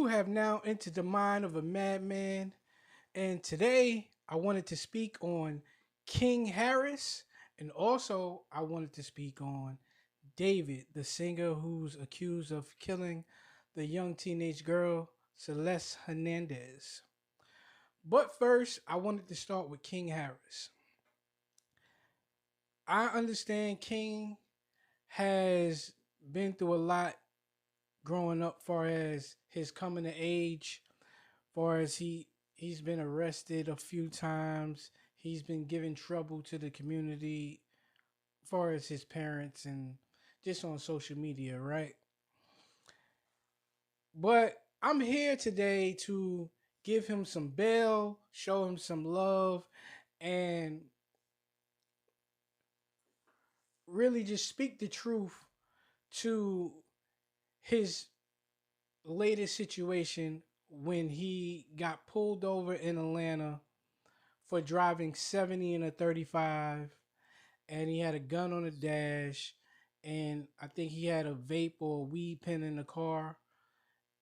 You have now entered the mind of a madman, and today I wanted to speak on King Harris, and also I wanted to speak on David, the singer who's accused of killing the young teenage girl Celeste Hernandez. But first, I wanted to start with King Harris. I understand King has been through a lot growing up, far as his coming to age, far as he's been arrested a few times. He's been giving trouble to the community, far as his parents and just on social media, right? But I'm here today to give him some bail, show him some love, and really just speak the truth to his latest situation when he got pulled over in Atlanta for driving 70 in a 35, and he had a gun on the dash, and I think he had a vape or a weed pen in the car,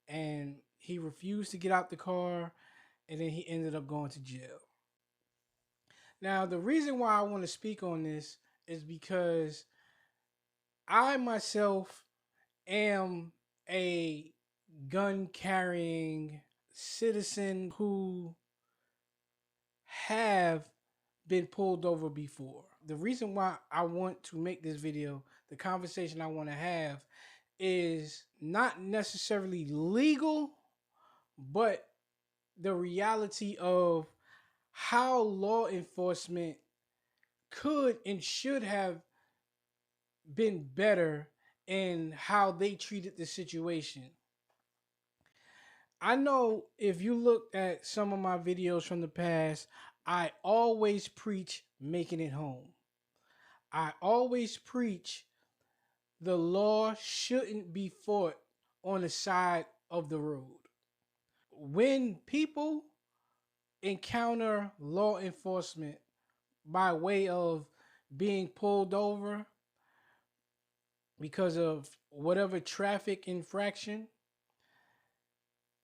and he refused to get out the car, and then he ended up going to jail. Now, the reason why I want to speak on this is because I myself am a gun carrying citizen who have been pulled over before. The reason why I want to make this video, the conversation I want to have, is not necessarily legal, but the reality of how law enforcement could and should have been better in how they treated the situation. I know if you look at some of my videos from the past, I always preach making it home. I always preach the law shouldn't be fought on the side of the road. When people encounter law enforcement by way of being pulled over because of whatever traffic infraction,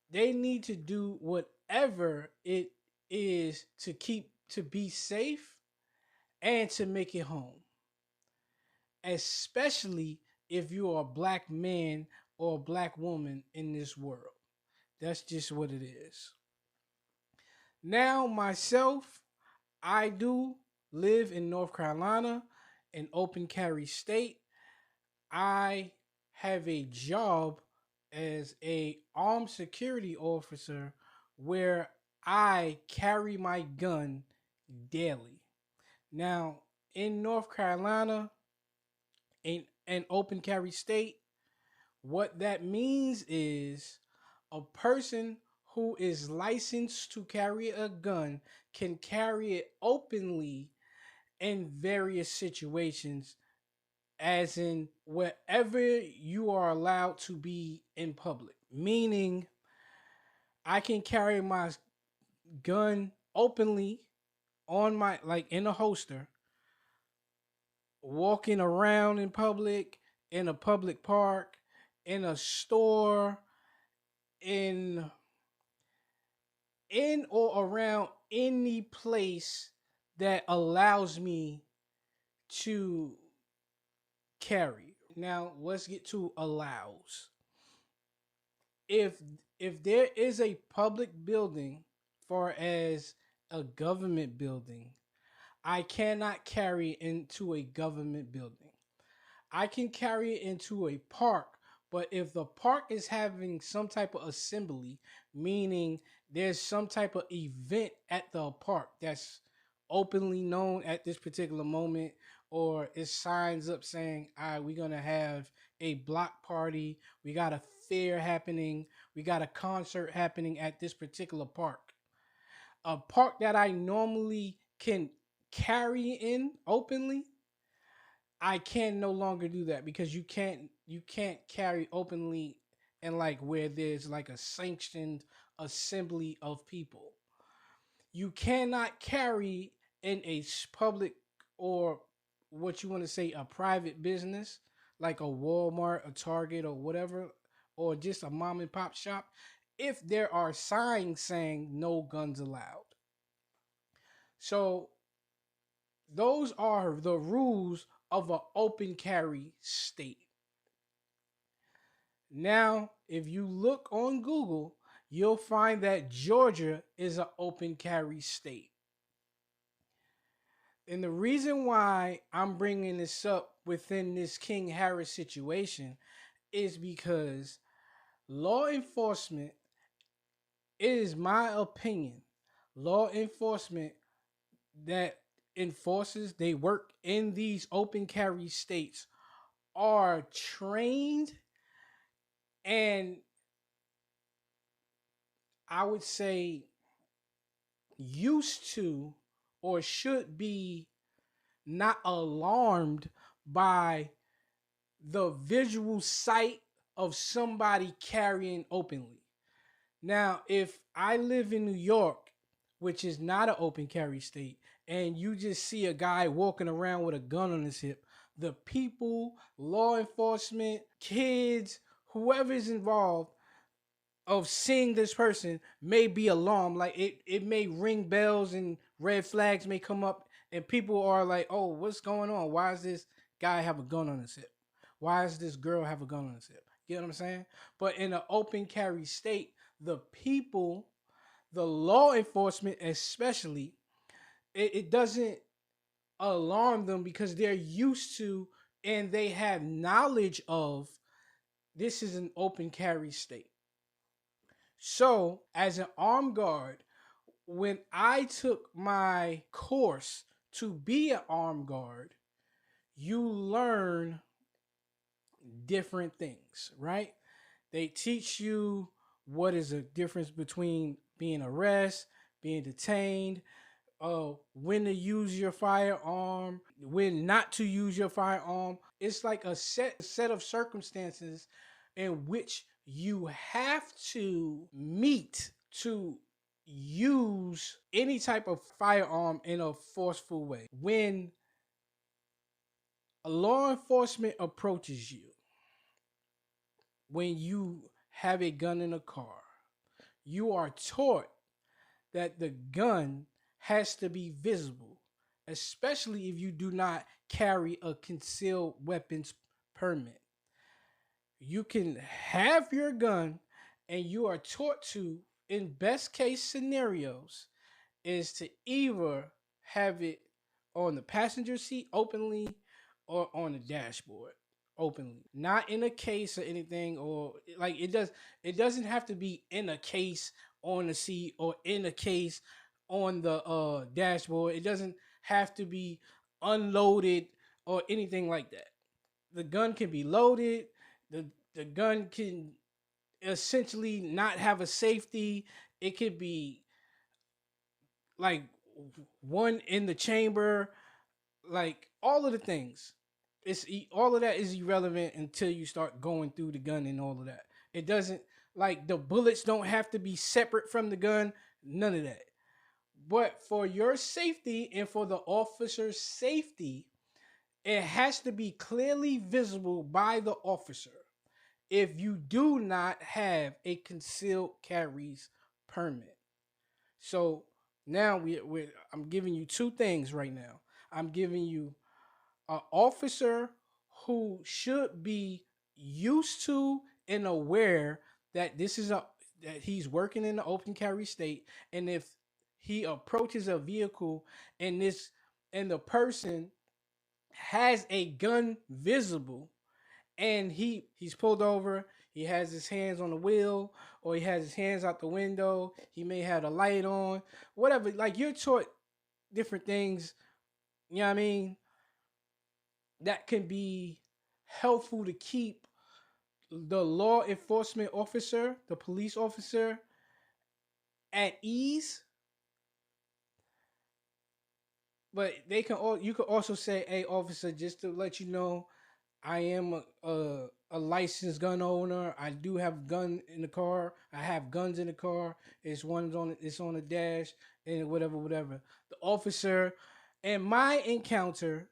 they need to do whatever it is to be safe and to make it home. Especially if you are a black man or a black woman in this world. That's just what it is. Now, myself, I do live in North Carolina, an open carry state. I have a job as a armed security officer where I carry my gun daily. Now, in North Carolina, in an open carry state, what that means is a person who is licensed to carry a gun can carry it openly in various situations, as in wherever you are allowed to be in public. Meaning, I can carry my gun openly on my, like in a holster, walking around in public, in a public park, in a store, in or around any place that allows me to carry. Now let's get to allows. If if there is a public building, far as a government building, I cannot carry into a government building. I can carry it into a park, but if the park is having some type of assembly, meaning there's some type of event at the park that's openly known at this particular moment, or it signs up saying, all right, we're going to have a block party, we got a fair happening, we got a concert happening at this particular park. A park that I normally can carry in openly, I can no longer do that because you can't carry openly and like where there's like a sanctioned assembly of people. You cannot carry in a public, or what you want to say, a private business like a Walmart, a Target, or whatever, or just a mom and pop shop. if there are signs saying no guns allowed. So those are the rules of an open carry state. Now, if you look on Google, you'll find that Georgia is an open carry state. And the reason why I'm bringing this up within this King Harris situation is because law enforcement, it is my opinion, law enforcement that enforces, they work in these open carry states are trained and I would say used to or should be not alarmed by the visual sight of somebody carrying openly. Now, if I live in New York, which is not an open carry state, and you just see a guy walking around with a gun on his hip, the people, law enforcement, kids, whoever is involved of seeing this person may be alarmed. Like it may ring bells and red flags may come up, and people are like, "Oh, what's going on? Why does this guy have a gun on his hip? Why does this girl have a gun on his hip?" You know what I'm saying? But in an open carry state, the people, the law enforcement especially, it doesn't alarm them because they're used to and they have knowledge of this is an open carry state. So, as an armed guard, when I took my course to be an armed guard, you learn different things, right? They teach you what is the difference between being arrested, being detained, when to use your firearm, when not to use your firearm. It's like a set of circumstances in which you have to meet to use any type of firearm in a forceful way. When a law enforcement approaches you, when you have a gun in a car, you are taught that the gun has to be visible, especially if you do not carry a concealed weapons permit. You can have your gun, and you are taught to, in best case scenarios, is to either have it on the passenger seat openly or on the dashboard openly, not in a case or anything, or like it doesn't have to be in a case on the seat or in a case on the dashboard. It doesn't have to be unloaded or anything like that. The gun can be loaded. The gun can essentially not have a safety. It could be like one in the chamber, like all of the things. All of that is irrelevant until you start going through the gun and all of that. It doesn't, like, the bullets don't have to be separate from the gun, none of that. But for your safety and for the officer's safety, it has to be clearly visible by the officer if you do not have a concealed carries permit. So now I'm giving you two things right now. I'm giving you an officer who should be used to and aware that this is a that he's working in the open carry state, and if he approaches a vehicle and the person has a gun visible and he's pulled over, he has his hands on the wheel or he has his hands out the window, he may have the light on, whatever, like you're taught different things, you know what I mean, that can be helpful to keep the law enforcement officer, the police officer, at ease. But you could also say, "Hey, officer, just to let you know, I am a licensed gun owner. I do have a gun in the car. I have guns in the car. It's on the dash and whatever." The officer, in my encounter,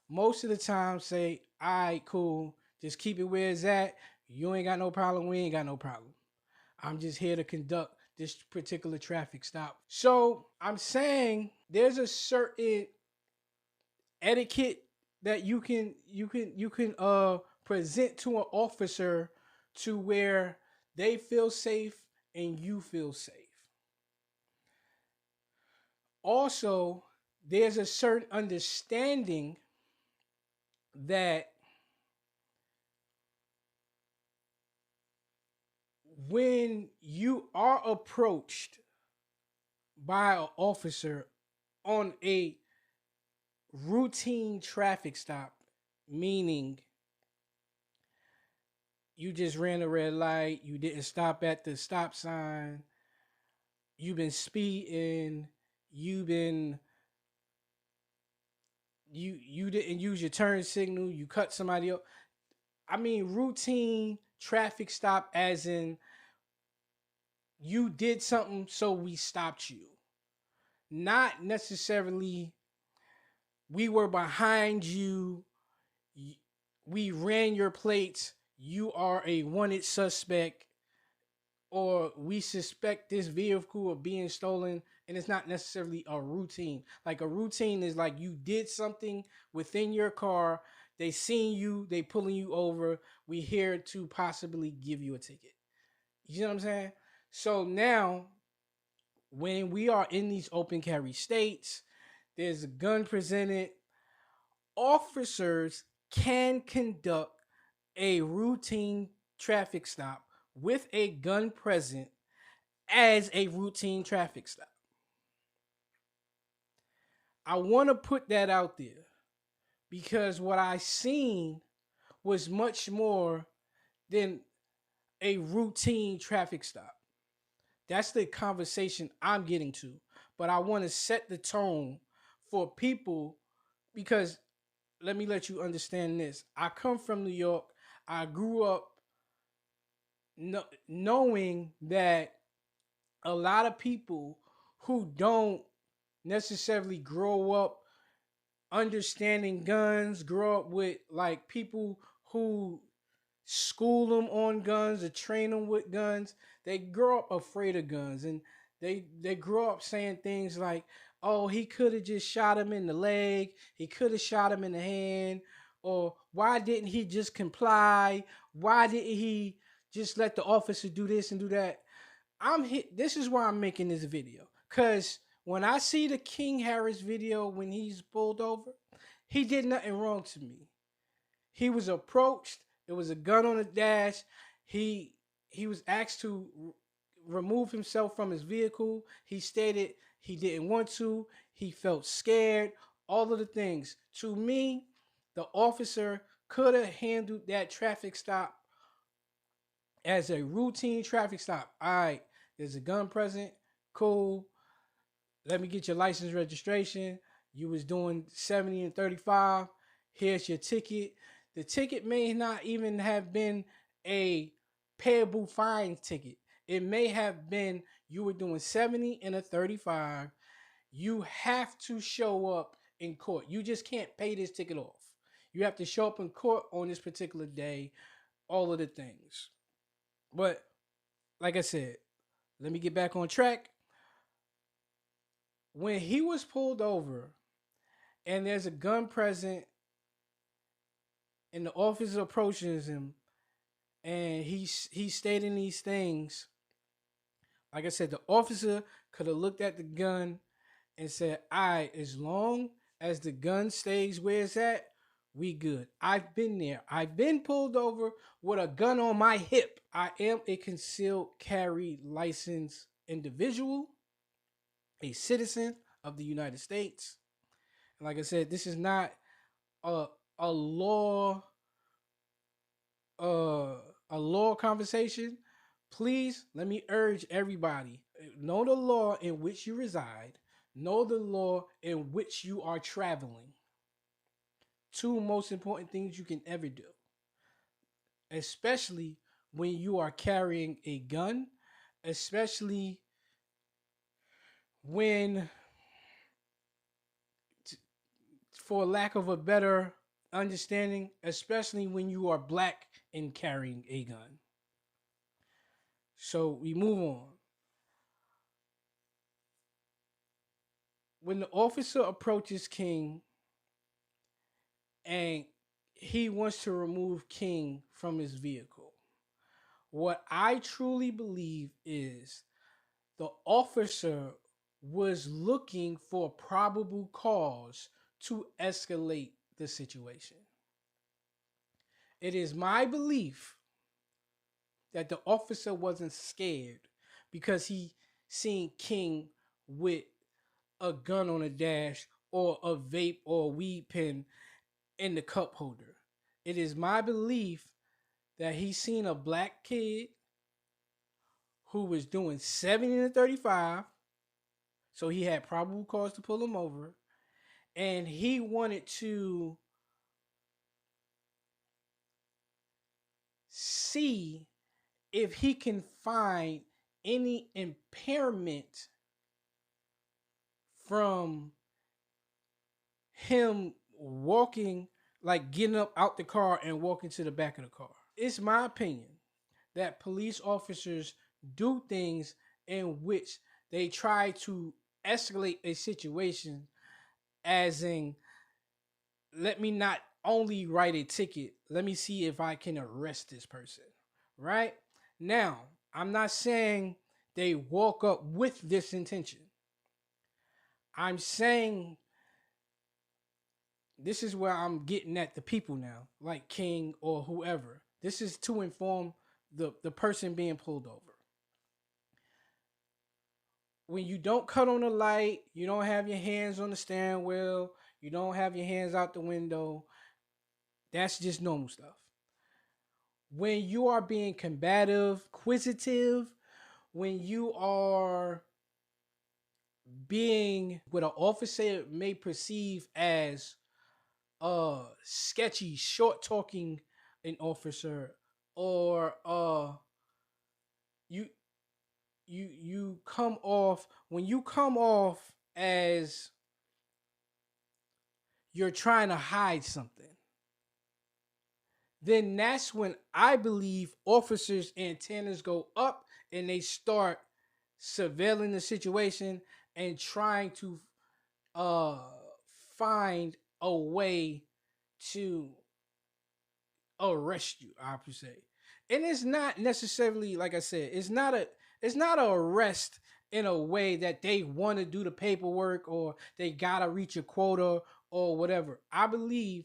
most of the time say, "All right, cool. Just keep it where it's at. You ain't got no problem. We ain't got no problem." I'm just here to conduct this particular traffic stop. So I'm saying there's a certain etiquette that you can present to an officer to where they feel safe and you feel safe. Also, there's a certain understanding that when you are approached by an officer on a routine traffic stop, meaning you just ran a red light, you didn't stop at the stop sign, you've been speeding, you've been you didn't use your turn signal, you cut somebody up. I mean routine traffic stop as in you did something so we stopped you. Not necessarily we were behind you, we ran your plates, you are a wanted suspect, or we suspect this vehicle of being stolen, and it's not necessarily a routine. Like a routine is like you did something within your car, they seen you, they pulling you over, we here to possibly give you a ticket. You know what I'm saying? So now when we are in these open carry states, there's a gun presented, officers can conduct a routine traffic stop with a gun present as a routine traffic stop. I want to put that out there because what I seen was much more than a routine traffic stop. That's the conversation I'm getting to. But I want to set the tone for people because let me let you understand this. I come from New York. I grew up knowing that a lot of people who don't necessarily grow up understanding guns, grow up with like people who school them on guns or train them with guns, they grow up afraid of guns, and they grow up saying things like, "Oh, he could have just shot him in the leg. He could have shot him in the hand." Or why didn't he just comply? Why didn't he just let the officer do this and do that? I'm hit. This is why I'm making this video. Cause when I see the King Harris video when he's pulled over, he did nothing wrong to me. He was approached. There was a gun on the dash. He he was asked to remove himself from his vehicle. He stated he didn't want to. He felt scared. All of the things. To me, the officer could have handled that traffic stop as a routine traffic stop. All right, there's a gun present. Cool. Let me get your license registration. You was doing 70 and 35. Here's your ticket. The ticket may not even have been a payable fine ticket. It may have been you were doing 70 and a 35. You have to show up in court. You just can't pay this ticket off. You have to show up in court on this particular day, all of the things. But like I said, let me get back on track. When he was pulled over and there's a gun present and the officer approaches him and he's stating these things, like I said, the officer could have looked at the gun and said, "All right, as long as the gun stays where it's at, we good." I've been there. I've been pulled over with a gun on my hip. I am a concealed carry license individual, a citizen of the United States. And like I said, this is not a a law uh a law conversation. Please let me urge everybody, know the law in which you reside, know the law in which you are traveling. Two most important things you can ever do, especially when you are carrying a gun, especially when, for lack of a better understanding, especially when you are black and carrying a gun. So we move on. When the officer approaches King and he wants to remove King from his vehicle, what I truly believe is the officer was looking for probable cause to escalate the situation. It is my belief that the officer wasn't scared because he seen King with a gun on a dash or a vape or a weed pen in the cup holder. It is my belief that he seen a black kid who was doing 70 to 35, so he had probable cause to pull him over, and he wanted to see if he can find any impairment from him walking, like getting up out the car and walking to the back of the car. It's my opinion that police officers do things in which they try to escalate a situation, as in, let me not only write a ticket, let me see if I can arrest this person. Right? Now, I'm not saying they walk up with this intention. I'm saying this is where I'm getting at the people now, like King or whoever. This is to inform the person being pulled over. When you don't cut on the light, you don't have your hands on the steering wheel, you don't have your hands out the window, that's just normal stuff. When you are being combative, inquisitive, when you are being what an officer may perceive as sketchy, short talking an officer, or you you come off, when you come off as you're trying to hide something, then that's when I believe officers' antennas go up and they start surveilling the situation and trying to uh find a way to arrest you, I would say. And it's not necessarily, like I said, it's not a arrest in a way that they want to do the paperwork or they gotta reach a quota or whatever. I believe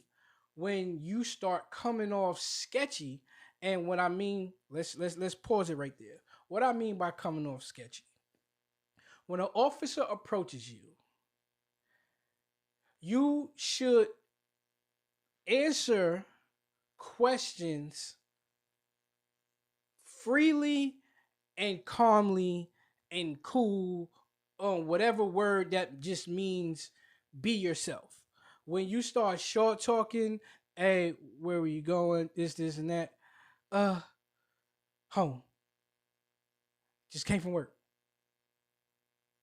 when you start coming off sketchy, and what I mean, let's pause it right there. What I mean by coming off sketchy. When an officer approaches you, you should answer questions freely and calmly and cool, on whatever word that just means be yourself. When you start short talking, hey, where were you going? This, and that. Uh, Home. Just came from work.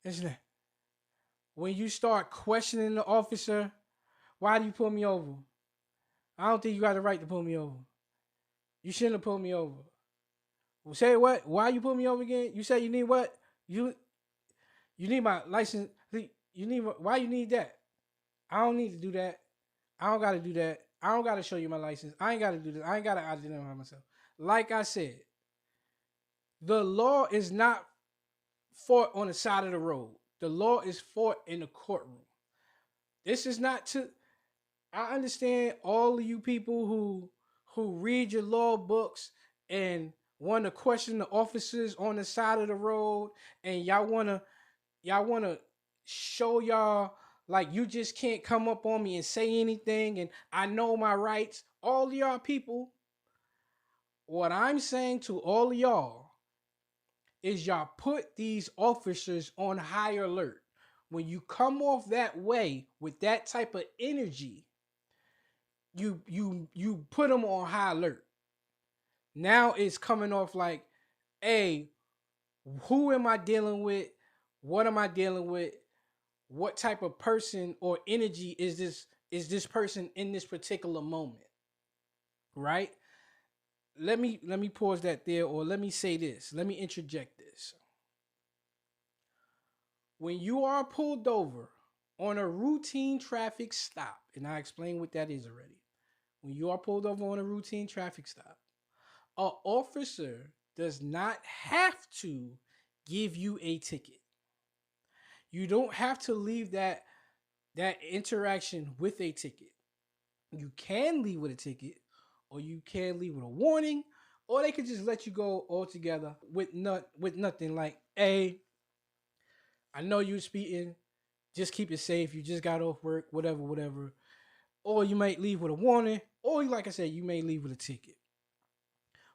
This and that. When you start questioning the officer, why do you pull me over? I don't think you got the right to pull me over. You shouldn't have pulled me over. Well, say what? Why you pull me over again? You say you need what? You need my license. You need why you need that? I don't need to do that. I don't got to do that. I don't got to show you my license. I ain't got to do this. I ain't got to identify myself. Like I said, the law is not fought on the side of the road. The law is fought in the courtroom. This is not to. I understand all of you people who read your law books and want to question the officers on the side of the road, and y'all wanna show y'all like you just can't come up on me and say anything, and I know my rights. All of y'all people, what I'm saying to all of y'all is y'all put these officers on high alert. When you come off that way with that type of energy, you put them on high alert. Now it's coming off like, hey, who am I dealing with? What am I dealing with? What type of person or energy is this person in this particular moment? Right? let me pause that there, or let me say this. Let me interject this. When you are pulled over on a routine traffic stop, and I explained what that is already. When you are pulled over on a routine traffic stop, an officer does not have to give you a ticket. You don't have to leave that interaction with a ticket. You can leave with a ticket, or you can leave with a warning, or they could just let you go altogether with nothing like, hey, I know you're speeding, just keep it safe. You just got off work, whatever, whatever. Or you might leave with a warning, or like I said, you may leave with a ticket.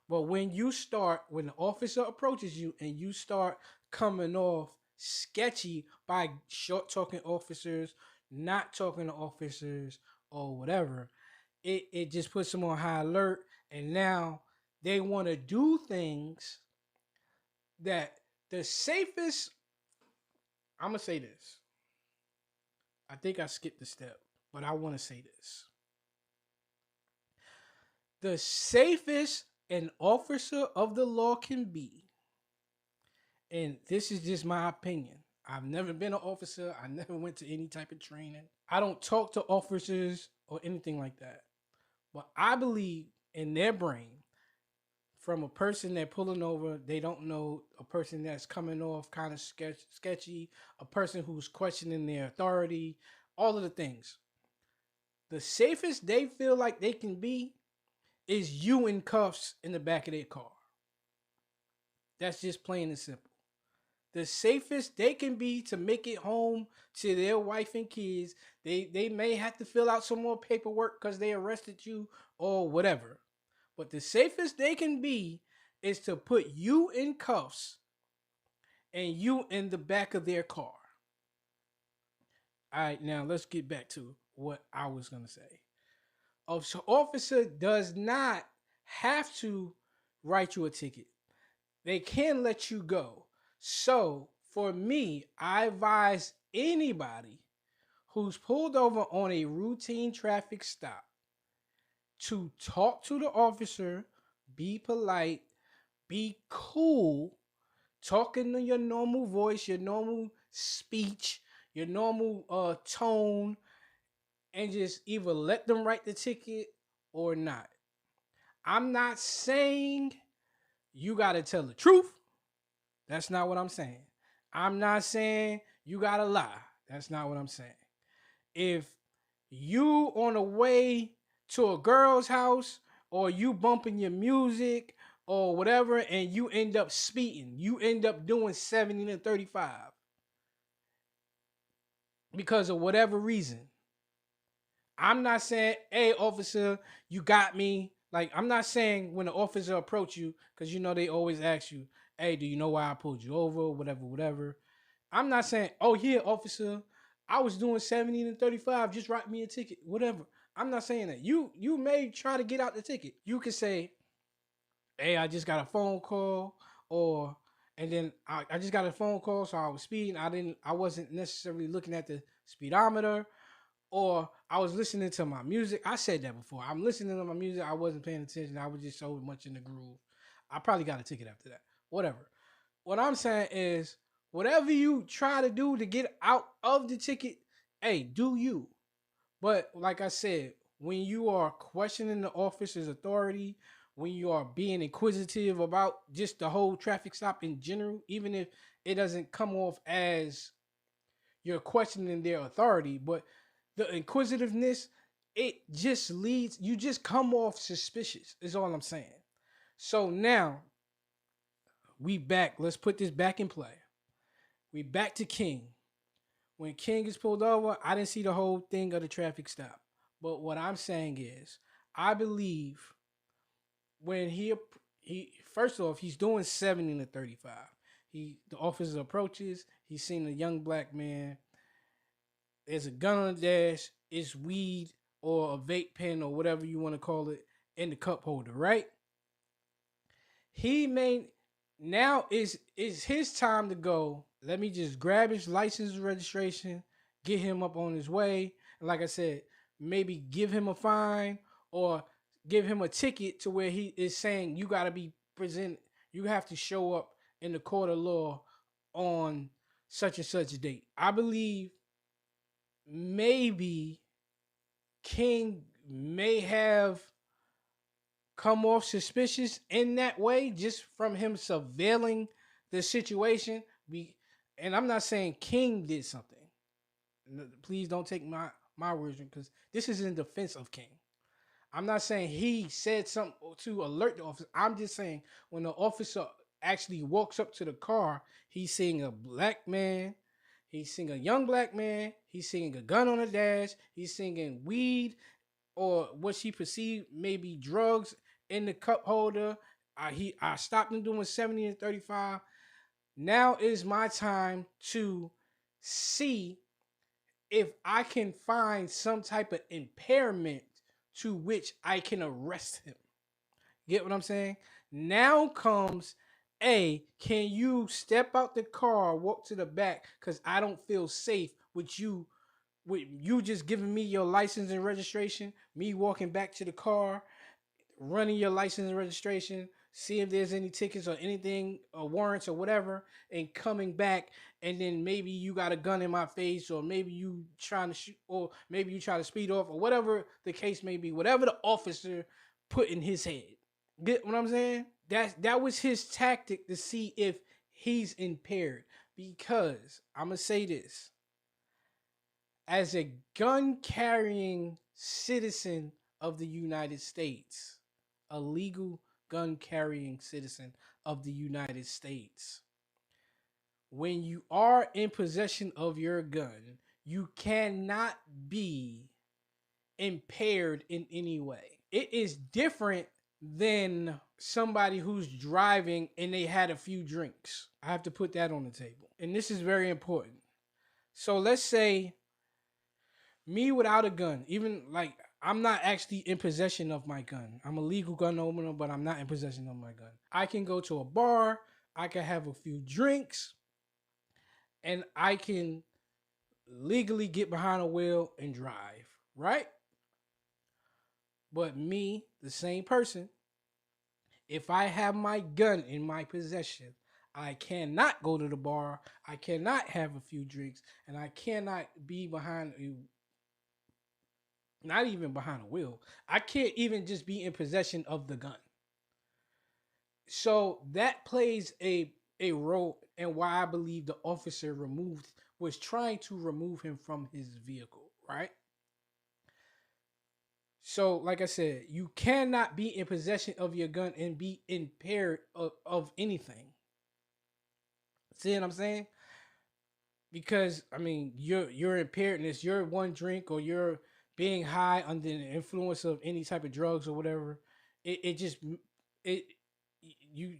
But when the officer approaches you and you start coming off sketchy by short talking officers, not talking to officers, or whatever, it just puts them on high alert. And now they want to do things that the safest, I'm going to say this. I think I skipped a step, but I want to say this. The safest an officer of the law can be, and this is just my opinion. I've never been an officer. I never went to any type of training. I don't talk to officers or anything like that. But I believe in their brain, from a person they're pulling over, they don't know, a person that's coming off kind of sketchy, a person who's questioning their authority, all of the things. The safest they feel like they can be is you in cuffs in the back of their car. That's just plain and simple. The safest they can be to make it home to their wife and kids. They may have to fill out some more paperwork because they arrested you or whatever. But the safest they can be is to put you in cuffs and you in the back of their car. All right, now let's get back to what I was going to say. An officer does not have to write you a ticket. They can let you go. So for me, I advise anybody who's pulled over on a routine traffic stop to talk to the officer, be polite, be cool, talking in your normal voice, your normal speech, your normal tone, and just either let them write the ticket or not. I'm not saying you got to tell the truth. That's not what I'm saying. I'm not saying you got to lie. That's not what I'm saying. If you on the way to a girl's house, or you bumping your music or whatever, and you end up speeding, you end up doing 70 to 35 because of whatever reason. I'm not saying, hey, officer, you got me. Like, I'm not saying when the officer approach you, because you know they always ask you, hey, do you know why I pulled you over? Whatever, whatever. I'm not saying, oh, yeah, officer, I was doing 70 and 35. Just write me a ticket, whatever. I'm not saying that. You may try to get out the ticket. You could say, hey, I just got a phone call, and then I just got a phone call, so I was speeding. I wasn't necessarily looking at the speedometer, or I was listening to my music. I said that before. I'm listening to my music. I wasn't paying attention. I was just so much in the groove. I probably got a ticket after that. Whatever. What I'm saying is, whatever you try to do to get out of the ticket, hey, do you. But like I said, when you are questioning the officer's authority, when you are being inquisitive about just the whole traffic stop in general, even if it doesn't come off as you're questioning their authority, but the inquisitiveness, it just leads, you just come off suspicious, is all I'm saying. So now, we back. Let's put this back in play. We back to King. When King is pulled over, I didn't see the whole thing of the traffic stop. But what I'm saying is, I believe when he first off, he's doing 70 to 35. The officer approaches, he's seen a young black man. There's a gun on the dash, it's weed or a vape pen or whatever you want to call it in the cup holder, right? He may now is his time to go. Let me just grab his license and registration, get him up on his way. And like I said, maybe give him a fine or give him a ticket to where he is saying you got to be present, you have to show up in the court of law on such and such a date. I believe maybe King may have come off suspicious in that way just from him surveilling the situation. And I'm not saying King did something. Please don't take my words, because this is in defense of King. I'm not saying he said something to alert the officer. I'm just saying when the officer actually walks up to the car, he's seeing a black man. He's seeing a young black man. He's seeing a gun on the dash. He's seeing weed or what she perceived maybe drugs in the cup holder. I stopped him doing 70 and 35. Now is my time to see if I can find some type of impairment to which I can arrest him. Get what I'm saying? Now comes can you step out the car, walk to the back, because I don't feel safe with you just giving me your license and registration, me walking back to the car, running your license and registration, see if there's any tickets or anything or warrants or whatever, and coming back, and then maybe you got a gun in my face, or maybe you trying to shoot, or maybe you try to speed off, or whatever the case may be, whatever the officer put in his head. Get what I'm saying? That was his tactic to see if he's impaired. Because I'm gonna say this, as a gun carrying citizen of the United States, a legal gun carrying citizen of the United States, when you are in possession of your gun, you cannot be impaired in any way. It is different than somebody who's driving and they had a few drinks. I have to put that on the table. And this is very important. So let's say me without a gun, even like I'm not actually in possession of my gun. I'm a legal gun owner, but I'm not in possession of my gun. I can go to a bar, I can have a few drinks, and I can legally get behind a wheel and drive, right? But me, the same person, if I have my gun in my possession, I cannot go to the bar, I cannot have a few drinks, and I cannot be not even behind a wheel. I can't even just be in possession of the gun. So that plays a role in why I believe the officer was trying to remove him from his vehicle, right? So, like I said, you cannot be in possession of your gun and be impaired of anything. See what I'm saying? Because I mean, your impairedness, your one drink, or you're being high under the influence of any type of drugs or whatever, it just it you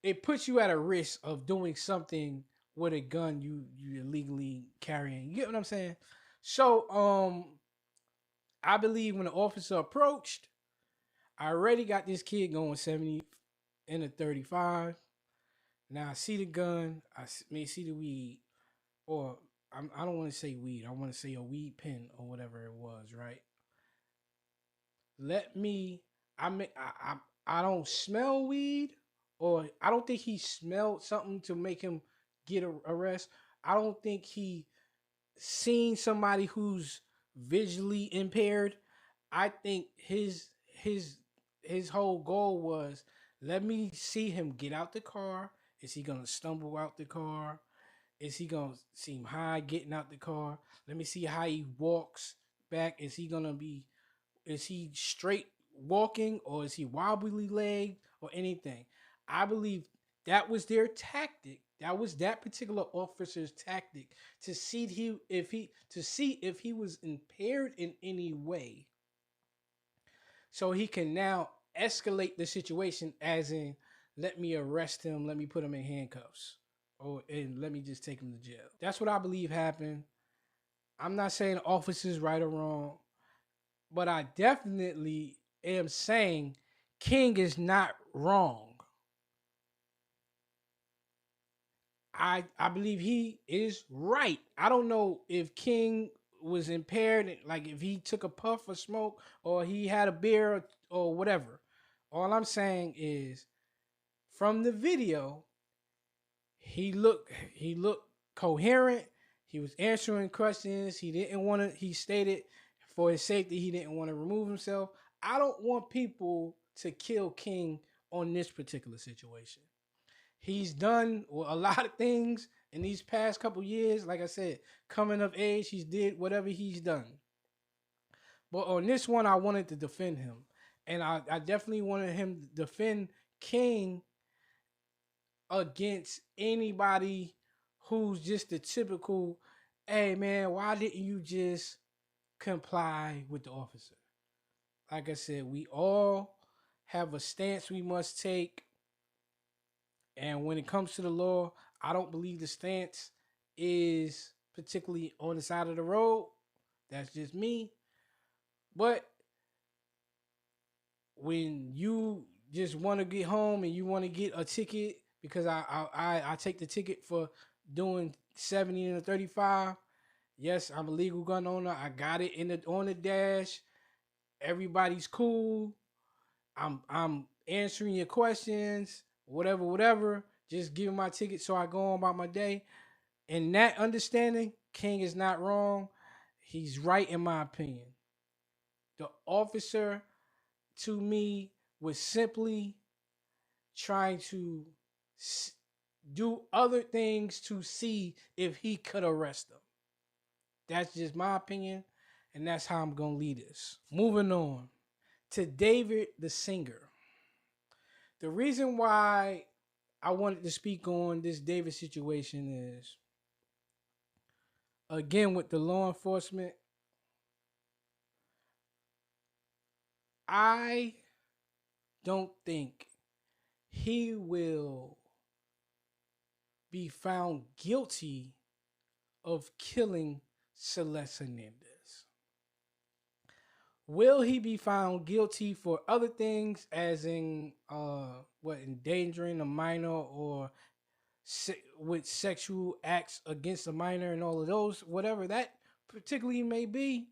it puts you at a risk of doing something with a gun you illegally carrying. You get what I'm saying? So I believe when the officer approached, I already got this kid going 70 and a 35. Now I see the gun, may see the weed, or I don't want to say weed. I want to say a weed pen or whatever it was, right? Let me. I don't smell weed, or I don't think he smelled something to make him get a arrest. I don't think he seen somebody who's visually impaired. I think his whole goal was, let me see him get out the car. Is he gonna stumble out the car? Is he gonna seem high getting out the car? Let me see how he walks back. Is he straight walking, or is he wobbly legged or anything? I believe that was their tactic. That was that particular officer's tactic to see if he was impaired in any way, so he can now escalate the situation, as in, let me arrest him, let me put him in handcuffs, and let me just take him to jail. That's what I believe happened. I'm not saying the officer's right or wrong, but I definitely am saying King is not wrong. I believe he is right. I don't know if King was impaired, like if he took a puff or smoke or he had a beer or whatever. All I'm saying is from the video, he looked coherent. He was answering questions. He didn't want to. He stated for his safety he didn't want to remove himself. I don't want people to kill King on this particular situation. He's done a lot of things in these past couple years. Like I said, coming of age, he's did whatever he's done. But on this one, I wanted to defend him, and I definitely wanted him to defend King against anybody who's just the typical, hey man, why didn't you just comply with the officer? Like I said, we all have a stance we must take. And when it comes to the law, I don't believe the stance is particularly on the side of the road. That's just me. But when you just want to get home and you want to get a ticket, because I take the ticket for doing 70 and a 35. Yes, I'm a legal gun owner. I got it on the dash. Everybody's cool. I'm answering your questions, whatever. Just give me my ticket so I go on about my day. In that understanding, King is not wrong. He's right in my opinion. The officer, to me, was simply trying to do other things to see if he could arrest them. That's just my opinion, and that's how I'm going to lead this. Moving on to David the singer. The reason why I wanted to speak on this David situation is, again, with the law enforcement, I don't think he will be found guilty of killing Celeste Hernandez. Will he be found guilty for other things, as in endangering a minor or with sexual acts against a minor and all of those, whatever that particularly may be?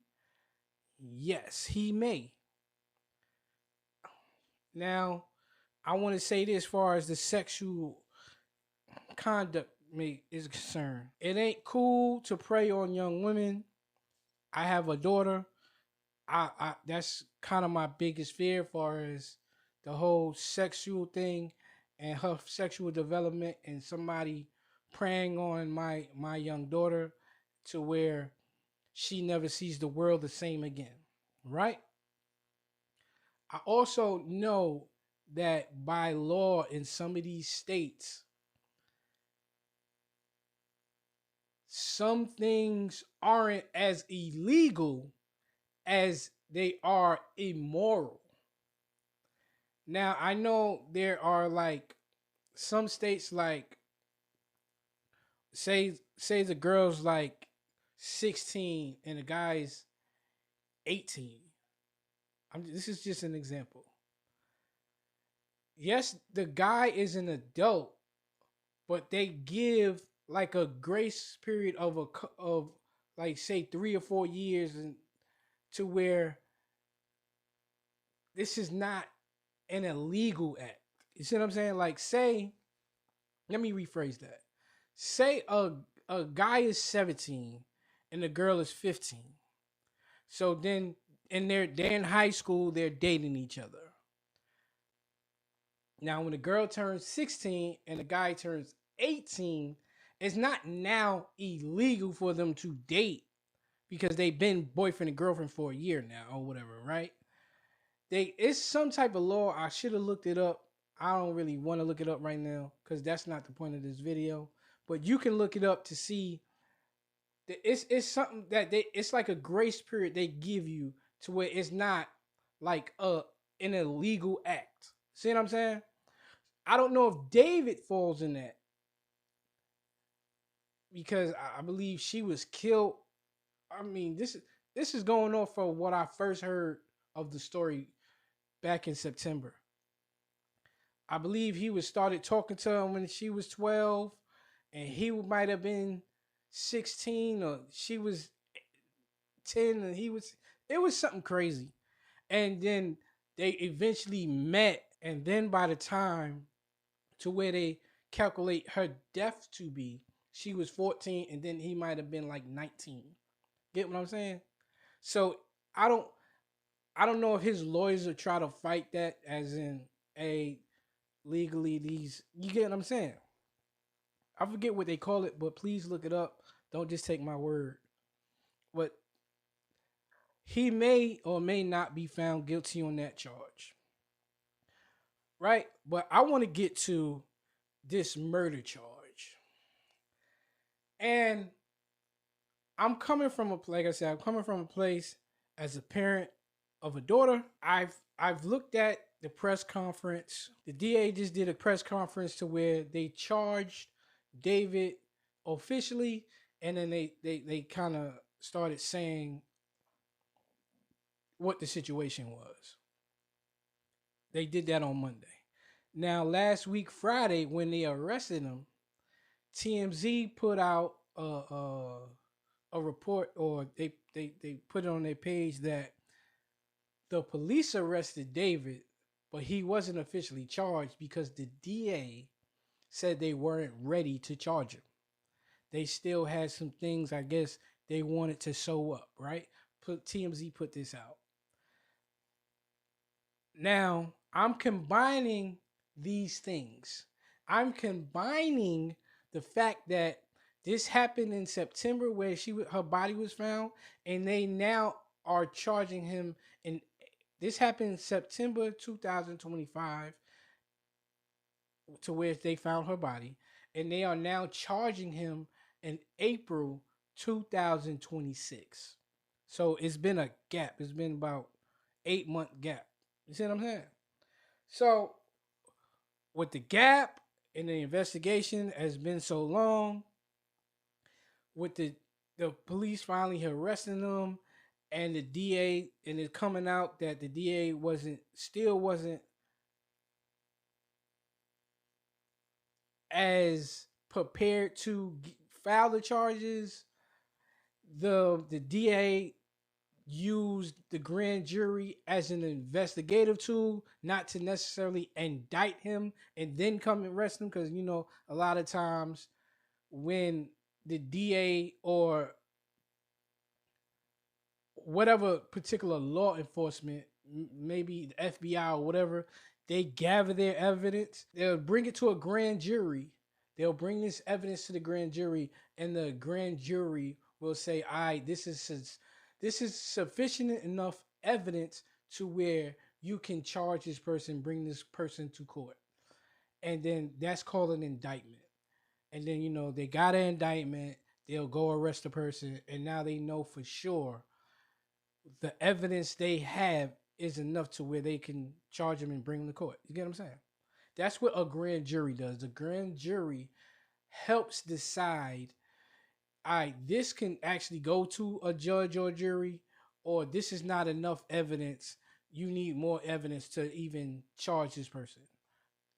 Yes, he may. Now, I want to say this as far as the sexual conduct is concerned. It ain't cool to prey on young women. I have a daughter. I that's kind of my biggest fear as far as the whole sexual thing and her sexual development, and somebody preying on my young daughter to where she never sees the world the same again. Right? I also know that by law in some of these states, some things aren't as illegal as they are immoral. Now, I know there are like some states, like say the girl's like 16 and the guy's 18. This is just an example. Yes, the guy is an adult, but they give like a grace period of like say 3 or 4 years, and to where this is not an illegal act. You see what I'm saying? Like, say, let me rephrase that. Say a guy is 17 and the girl is 15. So then, and they're in high school, they're dating each other. Now, when the girl turns 16 and the guy turns 18, it's not now illegal for them to date because they've been boyfriend and girlfriend for a year now or whatever, right? It's some type of law. I should have looked it up. I don't really want to look it up right now because that's not the point of this video. But you can look it up to see that it's something that it's like a grace period they give you to where it's not like an illegal act. See what I'm saying? I don't know if David falls in that because I believe she was killed. I mean, this is going off for what I first heard of the story back in September. I believe he was started talking to her when she was 12 and he might have been 16, or she was 10 and it was something crazy. And then they eventually met, and then by the time to where they calculate her death to be, she was 14, and then he might have been like 19. Get what I'm saying? So I don't I don't know if his lawyers will try to fight that, as in a legally these, you get what I'm saying? I forget what they call it, but please look it up. Don't just take my word. But he may or may not be found guilty on that charge. Right? But I want to get to this murder charge. And I'm coming from a, like I said, I'm coming from a place as a parent of a daughter. I've looked at the press conference. The DA just did a press conference to where they charged David officially, and then they kind of started saying what the situation was. They did that on Monday. Now, last week Friday, when they arrested him, TMZ put out a report, or they put it on their page that the police arrested David, but he wasn't officially charged because the DA said they weren't ready to charge him. They still had some things, I guess, they wanted to sew up, right? TMZ put this out. Now, I'm combining these things. I'm combining the fact that this happened in September, where her body was found, and they now are charging him in, this happened in September 2025, to where they found her body, and they are now charging him in April 2026. So it's been a gap. It's been about 8-month gap. You see what I'm saying? So with the gap in the investigation has been so long, with the police finally arresting them, and the DA, and it's coming out that the DA wasn't as prepared to file the charges. The DA used the grand jury as an investigative tool, not to necessarily indict him and then come and arrest him. Because, you know, a lot of times when the DA or whatever particular law enforcement, maybe the FBI or whatever, they gather their evidence, they'll bring it to a grand jury. They'll bring this evidence to the grand jury, and the grand jury will say, "All right, this is sufficient enough evidence to where you can charge this person, bring this person to court." And then that's called an indictment. And then, you know, they got an indictment, they'll go arrest the person, and now they know for sure the evidence they have is enough to where they can charge them and bring them to court. You get what I'm saying? That's what a grand jury does. The grand jury helps decide, all right, this can actually go to a judge or jury, or this is not enough evidence. You need more evidence to even charge this person,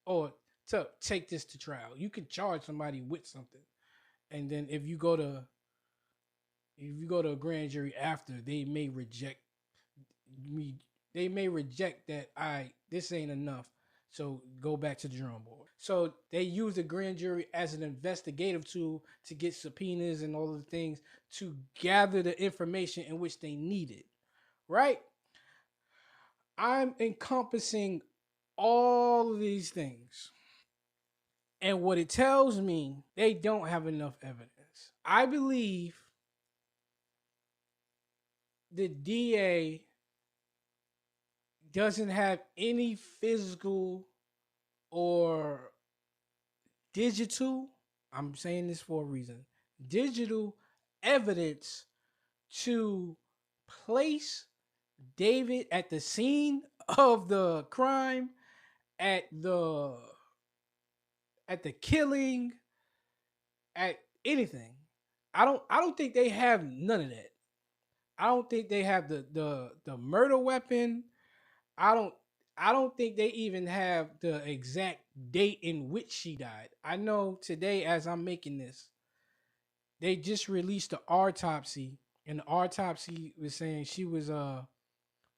or to take this to trial. You can charge somebody with something, and then if you go to a grand jury after, they may reject me. They may reject that. This ain't enough. So go back to the drawing board. So they use the grand jury as an investigative tool to get subpoenas and all of the things to gather the information in which they needed. Right? I'm encompassing all of these things. And what it tells me, they don't have enough evidence. I believe the DA doesn't have any physical or digital, I'm saying this for a reason, digital evidence to place David at the scene of the crime, at the killing, at anything. I don't think they have none of that. I don't think they have the murder weapon. I don't think they even have the exact date in which she died. I know today, as I'm making this, they just released the autopsy And the autopsy was saying she was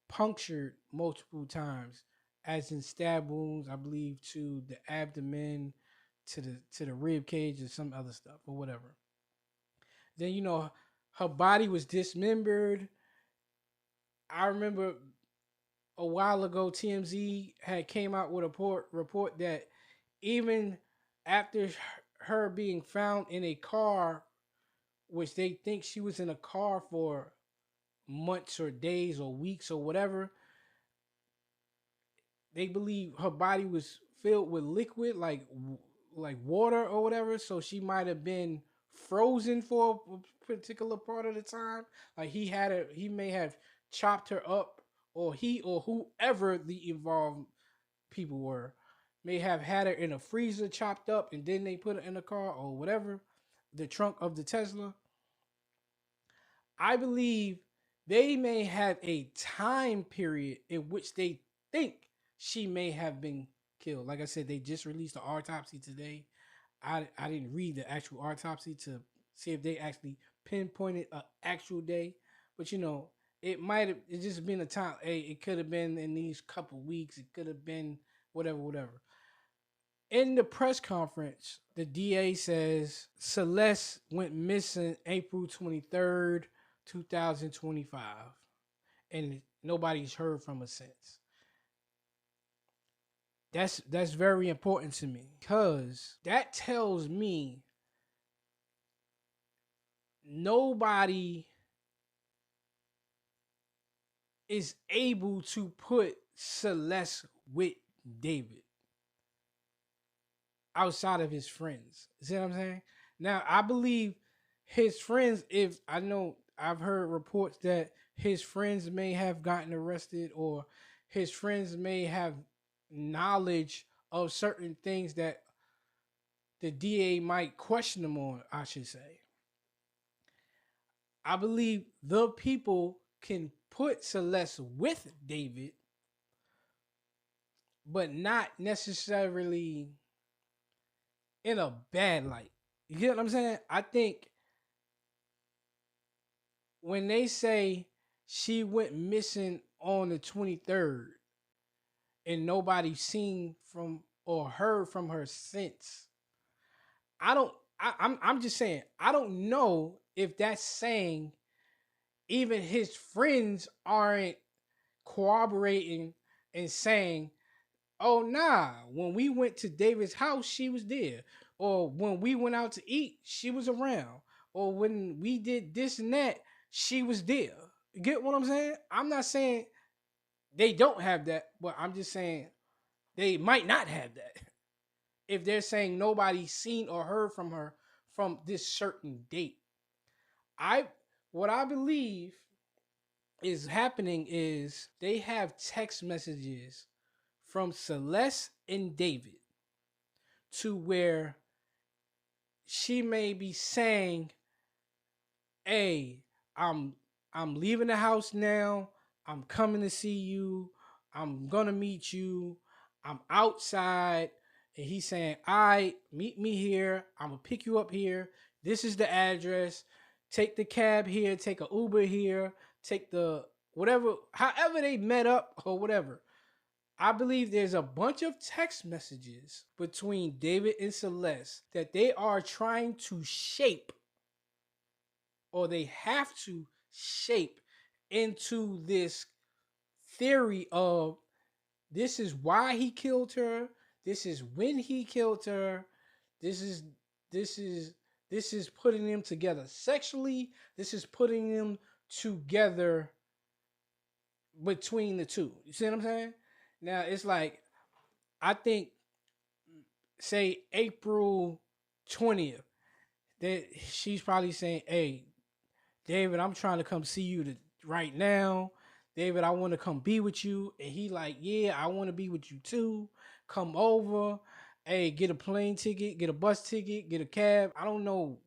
punctured multiple times, as in stab wounds, I believe, to the abdomen, to the rib cage, or some other stuff or whatever. Then her body was dismembered. I remember a while ago TMZ had came out with a report that even after her being found in a car, which they think she was in a car for months or days or weeks or whatever, they believe her body was filled with liquid like water or whatever, so she might have been frozen for a particular part of the time. Like he may have chopped her up, or he or whoever the involved people were may have had her in a freezer chopped up and then they put her in the car or whatever, the trunk of the Tesla. I believe they may have a time period in which they think she may have been killed. Like I said, they just released the autopsy today. I didn't read the actual autopsy to see if they actually pinpointed an actual day, but it might have it just been a time. Hey, it could have been in these couple weeks. It could have been whatever. In the press conference, the DA says Celeste went missing April 23rd, 2025, and nobody's heard from her since. That's very important to me because that tells me nobody is able to put Celeste with David outside of his friends. See what I'm saying? Now, I believe his friends, if I know I've heard reports that his friends may have gotten arrested or his friends may have knowledge of certain things that the DA might question him on, I should say. I believe the people can put Celeste with David, but not necessarily in a bad light. You get what I'm saying? I think when they say she went missing on the 23rd and nobody seen from or heard from her since, I don't I'm just saying, I don't know if that's saying even his friends aren't corroborating and saying, oh nah, when we went to David's house, she was there. Or when we went out to eat, she was around. Or when we did this and that, she was there. Get what I'm saying? I'm not saying they don't have that, but I'm just saying they might not have that. If they're saying nobody seen or heard from her from this certain date. I what I believe is happening is they have text messages from Celeste and David to where she may be saying, "Hey, I'm I'm leaving the house now. I'm coming to see you. I'm gonna meet you. I'm outside." And he's saying, "All right, meet me here. I'm gonna pick you up here. This is the address. Take the cab here. Take a Uber here. Take the whatever, however they met up or whatever." I believe there's a bunch of text messages between David and Celeste that they are trying to shape, or they have to shape into this theory of this is why he killed her, this is when he killed her, this is this is this is putting them together sexually, this is putting them together between the two. You see what I'm saying? Now it's like, I think, say April 20th, that she's probably saying, "Hey, David, I'm trying to come see you right now. David, I want to come be with you." And he like, "Yeah, I want to be with you too. Come over. Hey, get a plane ticket, get a bus ticket, get a cab." I don't know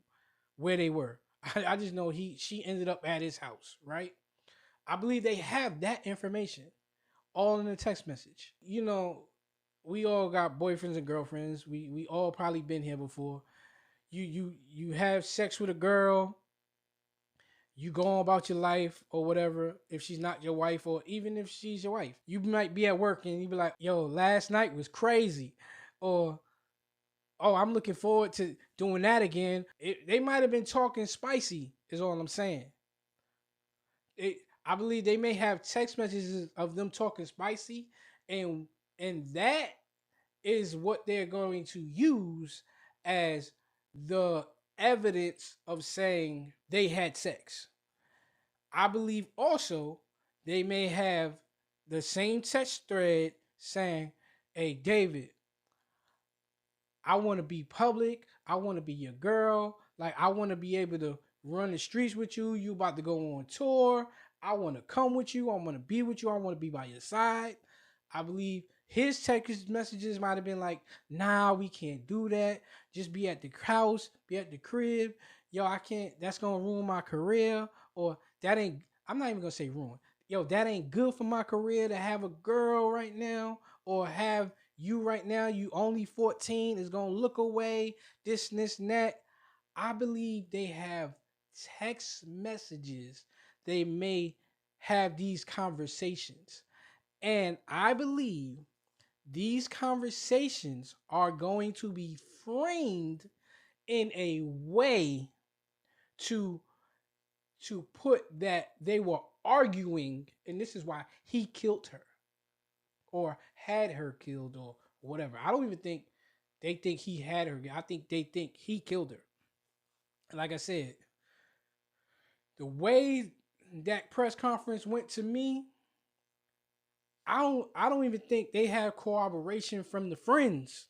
where they were. I just know she ended up at his house, right? I believe they have that information all in a text message. We all got boyfriends and girlfriends. We all probably been here before. You have sex with a girl. You go on about your life or whatever. If she's not your wife, or even if she's your wife, you might be at work and you be like, "Yo, last night was crazy," or "Oh, I'm looking forward to doing that again." They might have been talking spicy. Is all I'm saying. I believe they may have text messages of them talking spicy, and that is what they're going to use as the evidence of saying they had sex. I believe also they may have the same text thread saying, "Hey, David, I want to be public. I want to be your girl. Like, I want to be able to run the streets with you. You about to go on tour. I want to come with you. I want to be with you. I want to be by your side." I believe his text messages might have been like, "Nah, we can't do that. Just be at the house, be at the crib. Yo, I can't. That's gonna ruin my career." Or that ain't. I'm not even gonna say ruin. Yo, that ain't good for my career to have a girl right now, or have you right now. You only 14 is gonna look away. This and this and that. I believe they have text messages. They may have these conversations. And I believe these conversations are going to be framed in a way to put that they were arguing, and this is why he killed her or had her killed or whatever. I don't even think they think he had her. I think they think he killed her. Like I said, the way that press conference went to me, I don't even think they have corroboration from the friends.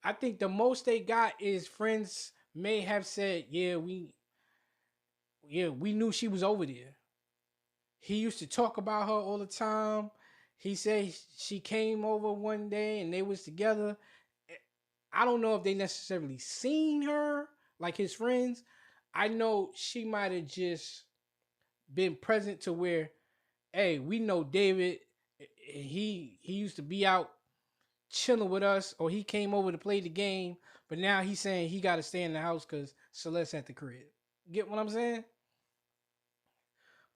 I think the most they got is friends may have said, we knew she was over there. He used to talk about her all the time. He said she came over one day and they was together. I don't know if they necessarily seen her like his friends. I know she might have just been present to where, hey, we know David. He used to be out chilling with us, or he came over to play the game, but now he's saying he got to stay in the house because Celeste at the crib. Get what I'm saying?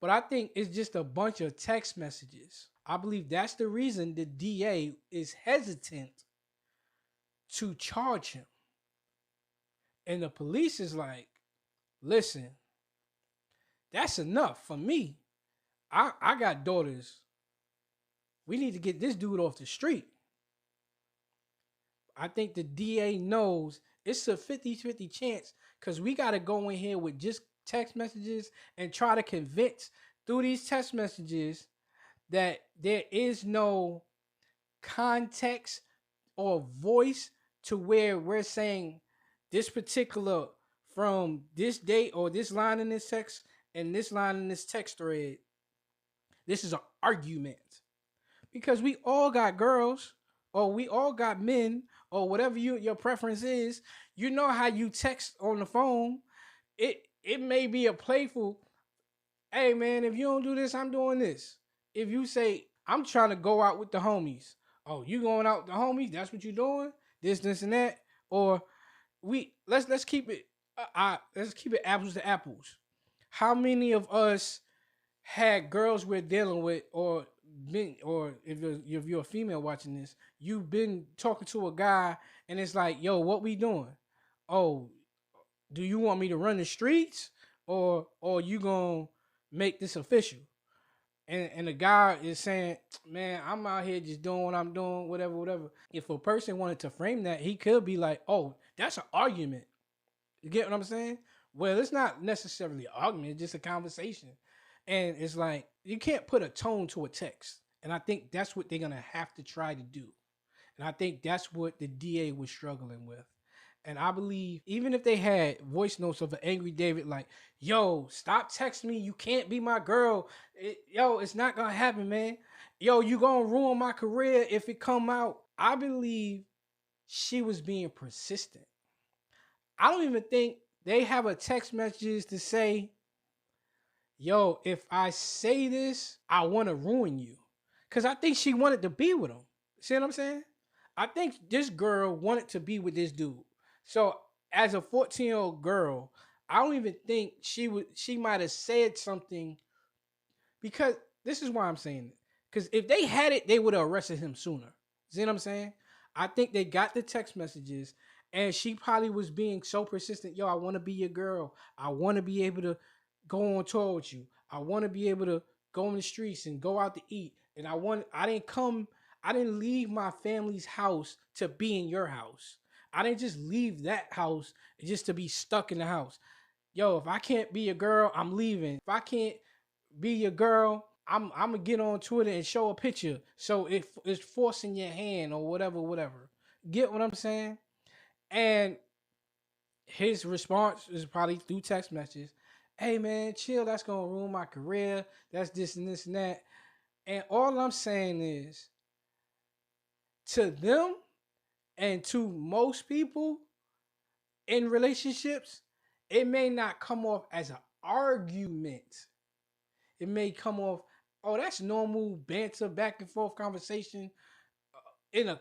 But I think it's just a bunch of text messages. I believe that's the reason the DA is hesitant to charge him. And the police is like, listen, that's enough for me. I got daughters. We need to get this dude off the street. I think the DA knows it's a 50-50 chance because we got to go in here with just text messages and try to convince through these text messages that there is no context or voice to where we're saying this particular from this date or this line in this text and this line in this text thread. This is an argument because we all got girls or we all got men or whatever your preference is. You know how you text on the phone. It may be a playful, "Hey man, if you don't do this, I'm doing this." If you say, "I'm trying to go out with the homies," "Oh, you going out with the homies? That's what you doing? This and that." Or let's keep it let's keep it apples to apples. How many of us had girls we're dealing with, or been, or if you're a female watching this, you've been talking to a guy and it's like, "Yo, what we doing? Oh, do you want me to run the streets, or you gonna make this official?" And the guy is saying, "Man, I'm out here just doing what I'm doing, whatever." If a person wanted to frame that, he could be like, "Oh, that's an argument." You get what I'm saying? Well, it's not necessarily an argument, it's just a conversation. And it's like, you can't put a tone to a text. And I think that's what they're going to have to try to do. And I think that's what the DA was struggling with. And I believe even if they had voice notes of an angry David, like, "Yo, stop texting me. You can't be my girl. It's not going to happen, man. Yo, you going to ruin my career if it come out." I believe she was being persistent. I don't even think they have a text messages to say, "Yo, if I say this, I want to ruin you." Because I think she wanted to be with him. See what I'm saying? I think this girl wanted to be with this dude. So as a 14-year-old girl, I don't even think she might have said something, because this is why I'm saying it. Because if they had it, they would have arrested him sooner. See what I'm saying? I think they got the text messages, and she probably was being so persistent. Yo, I want to be your girl. I want to be able to go on tour with you. I want to be able to go in the streets and go out to eat. And I didn't leave my family's house to be in your house. I didn't just leave that house just to be stuck in the house. Yo, if I can't be your girl, I'm leaving. If I can't be your girl, I'm gonna get on Twitter and show a picture. So it's forcing your hand or whatever, whatever. Get what I'm saying? And his response is probably through text messages. Hey man, chill. That's gonna ruin my career. That's this and this and that. And all I'm saying is, to them and to most people in relationships, it may not come off as an argument. It may come off, oh, that's normal banter, back and forth conversation in a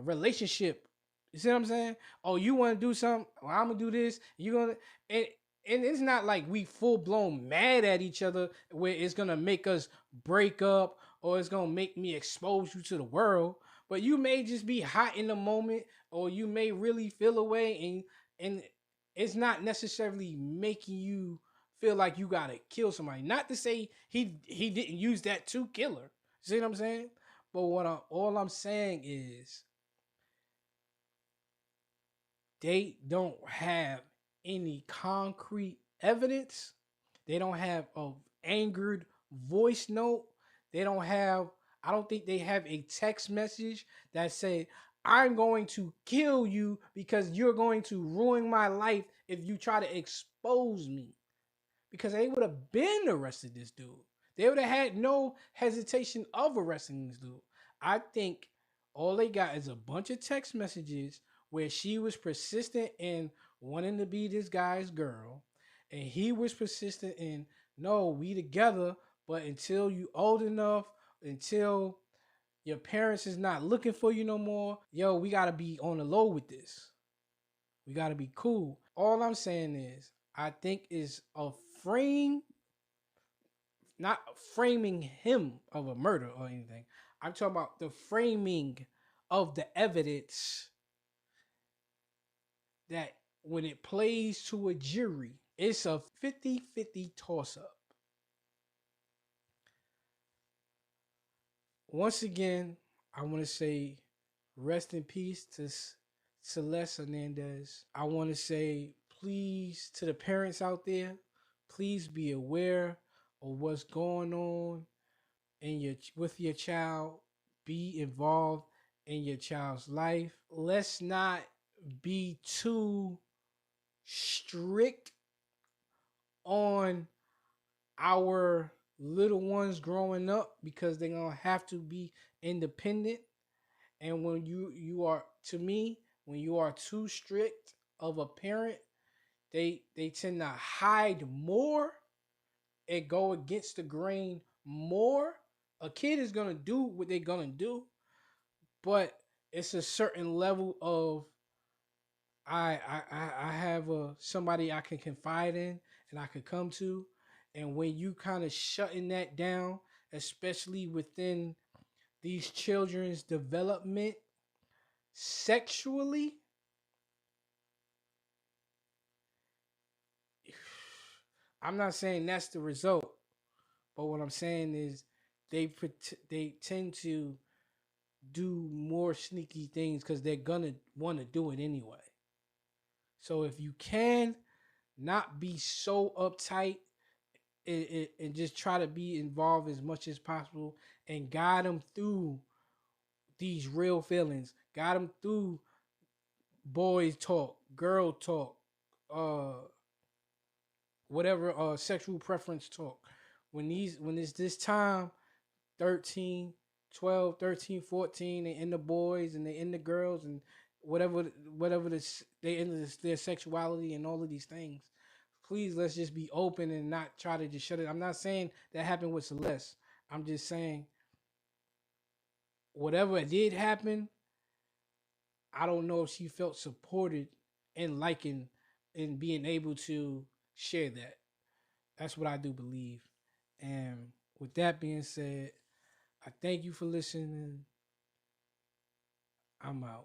relationship. You see what I'm saying? Oh, you want to do something? Well, I'm gonna do this. You gonna and and it's not like we full blown mad at each other where it's gonna make us break up or it's gonna make me expose you to the world. But you may just be hot in the moment, or you may really feel away, and it's not necessarily making you feel like you gotta kill somebody. Not to say he didn't use that to kill her. See what I'm saying? But all I'm saying is, they don't have any concrete evidence. They don't have a angered voice note. They don't have. I don't think they have a text message that say, "I'm going to kill you because you're going to ruin my life if you try to expose me." Because they would have been arrested this dude. They would have had no hesitation of arresting this dude. I think all they got is a bunch of text messages where she was persistent in wanting to be this guy's girl, and he was persistent in, no, we together, but until you old enough, until your parents is not looking for you no more, yo, we gotta be on the low with this. We gotta be cool. All I'm saying is, I think is a frame, not framing him of a murder or anything. I'm talking about the framing of the evidence, that when it plays to a jury, it's a 50-50 toss up. Once again, I want to say rest in peace to Celeste Hernandez. I want to say, please, to the parents out there, please be aware of what's going on in your with your child. Be involved in your child's life. Let's not be too strict on our little ones growing up, because they're gonna have to be independent. And when you are, to me, when you are too strict of a parent, they tend to hide more and go against the grain more. A kid is gonna do what they're gonna do, but it's a certain level of, I have somebody I can confide in and I can come to. And when you kind of shutting that down, especially within these children's development sexually, I'm not saying that's the result, but what I'm saying is they tend to do more sneaky things because they're gonna want to do it anyway. So if you can not be so uptight, and just try to be involved as much as possible and guide them through these real feelings, guide them through boys talk, girl talk, uh whatever, sexual preference talk. When it's this time, 13, 12, 13, 14, they in the boys and they in the girls, and whatever they in their sexuality and all of these things. Please, let's just be open and not try to just shut it. I'm not saying that happened with Celeste. I'm just saying, whatever did happen, I don't know if she felt supported in liking and being able to share that. That's what I do believe. And with that being said, I thank you for listening. I'm out.